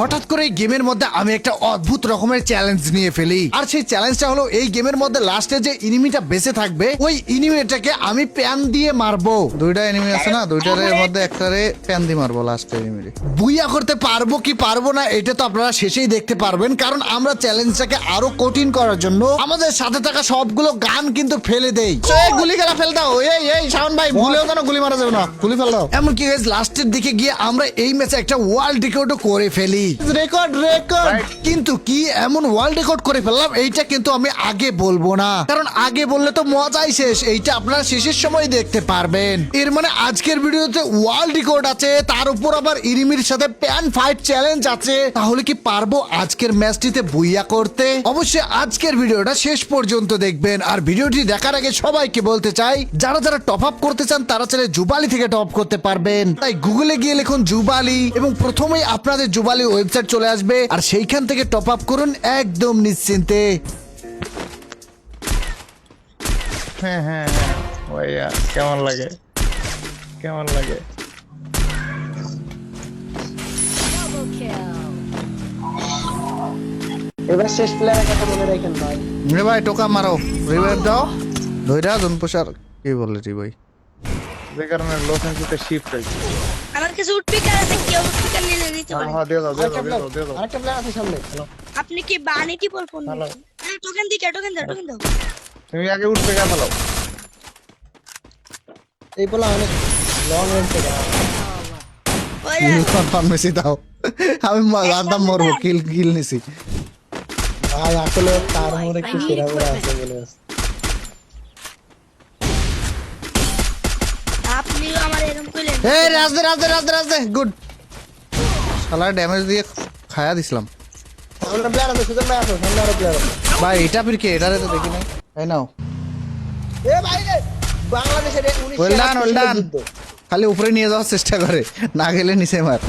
হঠাৎ করে এই গেমের মধ্যে আমি একটা অদ্ভুত রকমের চ্যালেঞ্জ নিয়ে ফেলি। আর সেই চ্যালেঞ্জটা হলো এই গেমের মধ্যে লাস্টে যে এনিমিটা বেঁচে থাকবে ওই এনিমিটাকে আমি প্যান দিয়ে মারবো। দুইটা এনিমি আছে না, দুইটার মধ্যে একটারে প্যান দিয়ে মারবো লাস্টে এনিমিরে। বুইয়া করতে পারবো কি পারবো না এটা তো আপনারা শেষেই দেখতে পারবেন, কারণ আমরা চ্যালেঞ্জটাকে আরো কঠিন করার জন্য আমাদের সাথে থাকা সবগুলো গান কিন্তু ফেলে দেই। গুলি খেলা ফেল দাও। এই শাওন ভাই ভুলেও যেন গুলি মারা যাবে না, গুলি ফেল দাও। এমনকি লাস্টের দিকে গিয়ে আমরা এই ম্যাচে একটা ওয়ার্ল্ড রেকর্ডও করে ফেলি। রেকর্ড কিন্তু কি এমন ওয়ার্ল্ড রেকর্ড করে ফেললাম এইটা কিন্তু আমি আগে বলবো না, কারণ আগে বললে তো মজাই শেষ। এইটা আপনারা শেষের সময় দেখতে পারবেন। এর মানে আজকের ভিডিওতে ওয়ার্ল্ড রেকর্ড আছে, তার উপর আবার ইনিমির সাথে প্যান ফাইট চ্যালেঞ্জ আছে। তাহলে কি পারবো আজকের ম্যাচটিতে বুইয়া করতে? অবশ্যই আজকের ভিডিওটা শেষ পর্যন্ত দেখবেন। আর ভিডিওটি দেখার আগে সবাইকে বলতে চাই, যারা যারা টপ আপ করতে চান তারা চাইলে জুবালি থেকে টপ করতে পারবেন। তাই গুগলে গিয়ে লিখুন জুবালি এবং প্রথমেই আপনাদের জুবালি ওয়েবসাইট চলে আসবে, আর সেইখান থেকে টপ আপ করুন একদম নিশ্চিন্তে। হ্যাঁ হ্যাঁ হ্যাঁ ভাইয়া, কেমন লাগে কেমন লাগে? এবার শেষ প্লেয়ারের কথা মনে রাখেন ভাই। রে ভাই টোকা মারো, রিভাইভ দাও। ধইরা জনপোষার কি বলে রে ভাই, যে কারণে লো সেন্সিতে শিফট হয়েছে। আমার কাছে উঠপিকার আছে, কেউ উঠপিকার নিলে নিতে পারে। হ্যাঁ দিয়ে দাও দিয়ে দাও দিয়ে দাও দিয়ে দাও। আরেকটা প্লেয়ার আছে সামনে। আপনি কি বানিটি বল ফোন হ্যালো। টোকেন দিকে টোকেন দাও তুমি আগে উঠবে গা ফেলো। এই বলা অনেক লং রেঞ্জ থেকে। ওই যে, ফার্মেসি দাও। আমি আদাম মরবো, কিল নিছি। ভাই আসলে তার মধ্যে একটু সেরা করে আছে বলে আছে। আপনিও আমার এরকম কইলেন। এই রাজদে গুড। শালা ড্যামেজ দিয়ে খায়া দিছিলাম সামনে প্লেয়ার আছে, সুজন ভাই আছে, সামনে আরো প্লেয়ার আছে। ভাই। এটা ফির কি, এটারে তো দেখি নাই। এই নাও, এ ভাই রে, বাংলাদেশের 19 Well done, well done. খালি উপরে নিয়ে যাওয়ার চেষ্টা করে, না গেলে নিচে মার।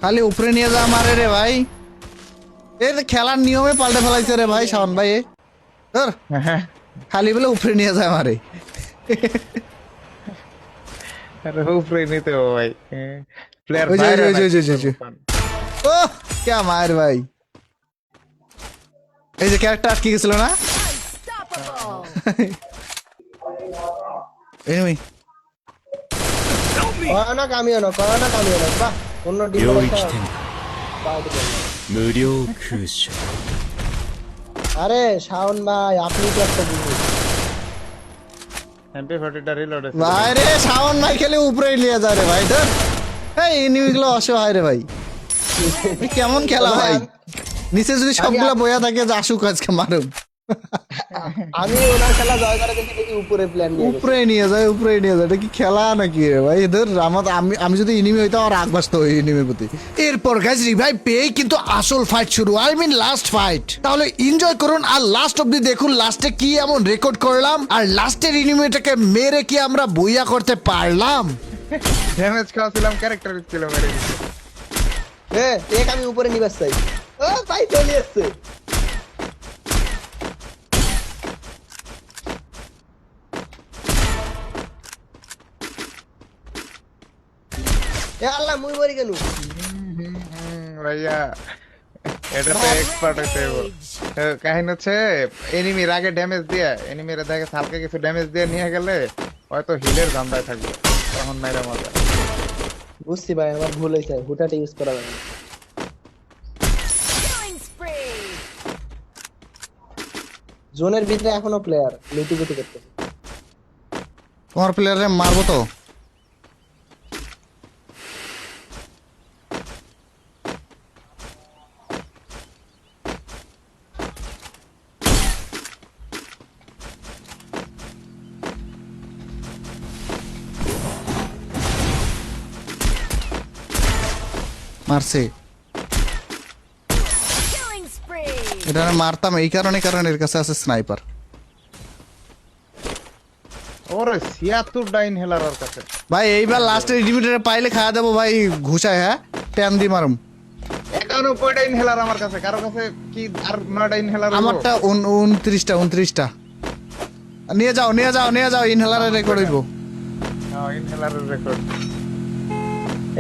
খালি উপরে নিয়ে যাওয়া মারে রে ভাই। এই তো খেলার নিয়মে পাল্টে ফেলাইছে রে ভাই শাওন ভাই। ধর, হ্যাঁ খালি বলে উপরে নিয়ে যায় মারে। আরে উপরে নিতে হবে ভাই। প্লেয়ার ওই যে, বাইরে ওই যে। ও কে মার ভাই। এই যে ক্যারেক্টার আটকে গেছিল না, এনিমি। করোনা কামিও না বাহ, অন্য ডিম無料空襲 আরে শাওন ভাই আপনি কি একটা জিনিস। MP40টা রিলোড আছে। ভাই রে শাওন ভাই খেলে উপরে নিয়ে যায় রে ভাই। ধর, এই এনিমি গুলো অসহায় রে ভাই। এ কেমন খেলা ভাই, নিচে যদি সবগুলা বয়া থাকে যে আসুক আজকে মারুক। আমি ওনার খেলা জয় করে দেখি উপরে প্ল্যান নিয়ে গেছে। উপরে নিয়ে যায় এটা কি খেলা নাকি রে ভাই? ধর আমি যদি এনিমি হইতাম আর রাগ বাসতো ওই এনিমির প্রতি। এরপর গাইজ রিভাইভ পেয়ে কিন্তু আসল ফাইট শুরু, আই মিন লাস্ট ফাইট। তাহলে এনজয় করুন আর লাস্ট অব্দি দেখুন লাস্টে কি এমন রেকর্ড করলাম, আর লাস্টের এনিমিটাকে মেরে কি আমরা বুইয়া করতে পারলাম। ড্যামেজ খাওয়াছিলাম, ক্যারেক্টার ছিল মেরে দিছে। এক আমি উপরে নিবাস চাই। ও ভাই চলে আসছে। এ আল্লাহ মুই মরি গেল। ভাইয়া এটা তো এক্সপার্ট হইতে হবে। কাহিনী হচ্ছে এনিমির আগে ড্যামেজ দিয়ে, এনিমির দেখে হালকা কিছু ড্যামেজ দিয়ে নিয়ে গেলে হয়তো হিলের ধান্দায় থাকবে, তখন মেরে মজা। বুঝছি ভাই, আমার ভুল হয়েছে, হুটাটা ইউজ করা লাগে। জোনের ভিতরে এখনো প্লেয়ার লুটিপুটি করতেছে। তোমার প্লেয়ারে মারবো তো। মারছে, এটা মারতাম এই কারণে, কারণ এর কাছে আছে স্নাইপার। ওরে 76 ডাইন হেলার ওর কাছে। ভাই এইবার লাস্টের এনিমিটারে পাইলে খাওয়া দেবো ভাই ঘুষায়। হ্যাঁ ট্যান দি মারুম। 91টা ইনহেলার আমার কাছে, কারো কাছে কি আর 9টা ইনহেলার? আমারটা 29টা। নিয়ে যাও ইনহেলারে রেকর্ড হইব। ইনহেলারের রেকর্ড।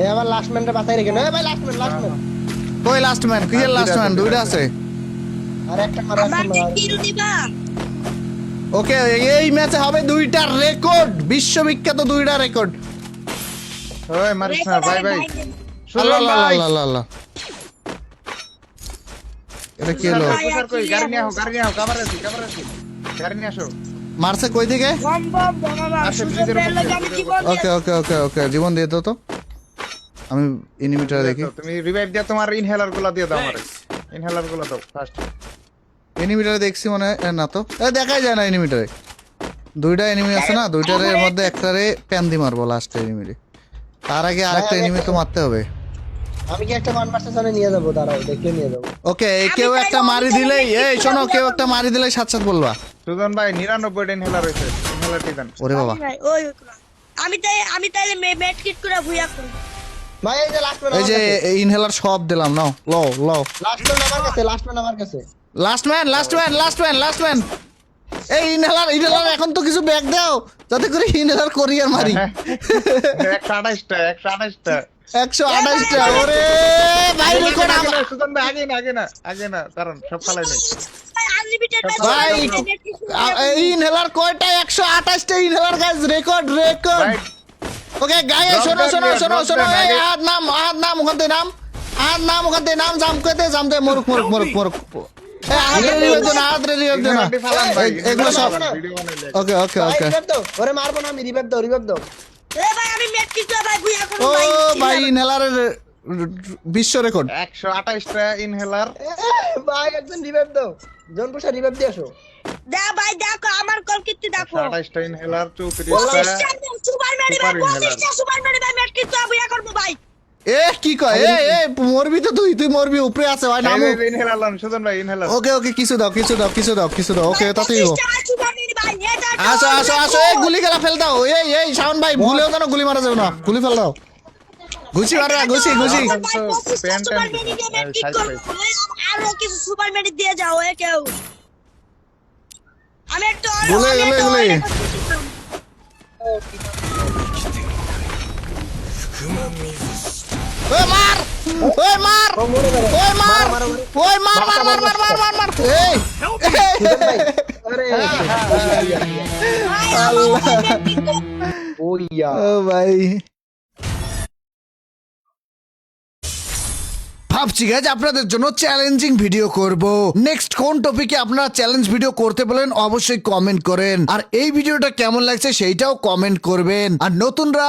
এই আমার লাস্ট ম্যানটা বাঁচাই রেখে না ভাই, লাস্ট ম্যান কই লাস্ট ম্যান, কিসের লাস্ট ম্যান? দুইটা আছে। আর একটা মারা আমাকে কিল দিবা ওকে, এই ম্যাচে হবে দুইটা রেকর্ড, বিশ্ববিখ্যাত দুইটা রেকর্ড। ওই মারিস না ভাই ভাই। আল্লাহ সুজন আল্লাহ ভাই, আল্লাহ আল্লাহ, এটা কি হলো? প্রফেসর কই? গাড়ি নিয়ে আসো, গাড়ি নিয়ে আসো, কাভার আছি। গাড়ি নিয়ে আসো। মারছে কই থেকে? বম বম বম বম আসে, সুযোগ ব্রিজের পেলে উপর আমি দিয়ে, জীবন ওকে ওকে ওকে ওকে, জীবন দিয়ে দাও তো, আমি এনিমিটা দেখি। তুমি রিভাইভ দিয়ে তোমার ইনহেলার গুলা দিয়ে দাও আমারে। ইনহেলার গুলা দাও ফার্স্ট। এনিমিটারে দেখছি মনে হয়, না তো দেখাই যায় না এনিমিটারে। দুইটা এনিমি আছে না, দুইটার মধ্যে একটারে প্যান দি মারবো লাস্ট এনিমিরে, তার আগে আরেকটা এনিমি তো মারতে হবে। আমি কি একটা 1 নিয়ে যাবো, দাঁড়াও দেখে নিয়ে যাবো। ওকে, কেউ একটা মারি দিলেই, এই শোনো, কেউ একটা মারি দিলেই সাথে সাথে বলবা। সুজন ভাই 99 ইনহেলার হইছে। ইনহেলার দিবেন। ওরে বাবা, ভাই ওই আমি তাইলে মেড কিট করে ভুইয়া করব ভাই এই যে লাস্ট ম্যান এই যে ইনহেলার সব দিলাম, নাও লও লও। লাস্ট ম্যান আমার কাছে, লাস্ট ম্যান আমার কাছে। Last man last man last man last man, এই ইনহেলার এখন তো কিছু ব্যাগ দাও যাতে করে ইনহেলার কোরিয়ার মারি। 128টা 128টা, ওরে ভাই রেকর্ড আমার। সুজন ভাই আগে না কারণ সব ফালাই নেই। ভাই আনলিমিটেড ভাই এই ইনহেলার কয়টা? 128টা ইনহেলার গাইস, রেকর্ড। ভাই ওকে গাইস, শোনো এই আহাদ নাম ওখান থেকে নাম জামতে মরুক। এই আহাদ রিভাইভ দেন, ইনহেলারটি ফালান ভাই। এগুলো সব ভিডিও বানাইলে। ওকে ভাই রিভাইভ দাও, ওরে মারবো না আমি, রিভাইভ দাও। এ ভাই আমি মেড কিট করে ভাই ভুইয়া করব ও ভাই ভাই ইনহেলারের বিশ্ব রেকর্ড। 128টা ইনহেলার। ভাই একজন রিভাইভ দাও, জনপুষা রিভাইভ দিয়ে আসো। দা ভাই দেখো আমার কল কিট দেখো 128টা ইনহেলার, 34টা সুপার মেডি ভাই সুপার ইনহেলার। সুপার মেডি ভাই মেড কিট করে ভুইয়া করব ভাই এ কি কয়? এ মরবি তো, তুই মরবি, উপরে আছে ভাই নামো। ইনহেলার লন সুজন ভাই ইনহেলার। ওকে কিছু দাও। ওকে তাতেই হো। সুপার মেডি ভাই এটা আসো এই গুলি খেলা ফেল দাও। এই শাওন ভাই ভুলেও যেন গুলি মারা যাবে না, গুলি ফেল দাও। ঘুষি মারবা, ঘুষি। সুপার মেডি দিয়ে মেড কিট করব আরো কিছু সুপার মেডি দিয়ে যাও এ কেউ আমি একটু গুলে। ওই মার এই আরে ওইয়া ও ভাই, ভাবছি গাইজ আপনাদের জন্য চ্যালেঞ্জিং ভিডিও করব। নেক্সট কোন টপিকে আপনারা চ্যালেঞ্জ ভিডিও করতে বলেন অবশ্যই কমেন্ট করেন, আর এই ভিডিওটা কেমন লাগছে সেইটাও কমেন্ট করবেন। আর নতুনরা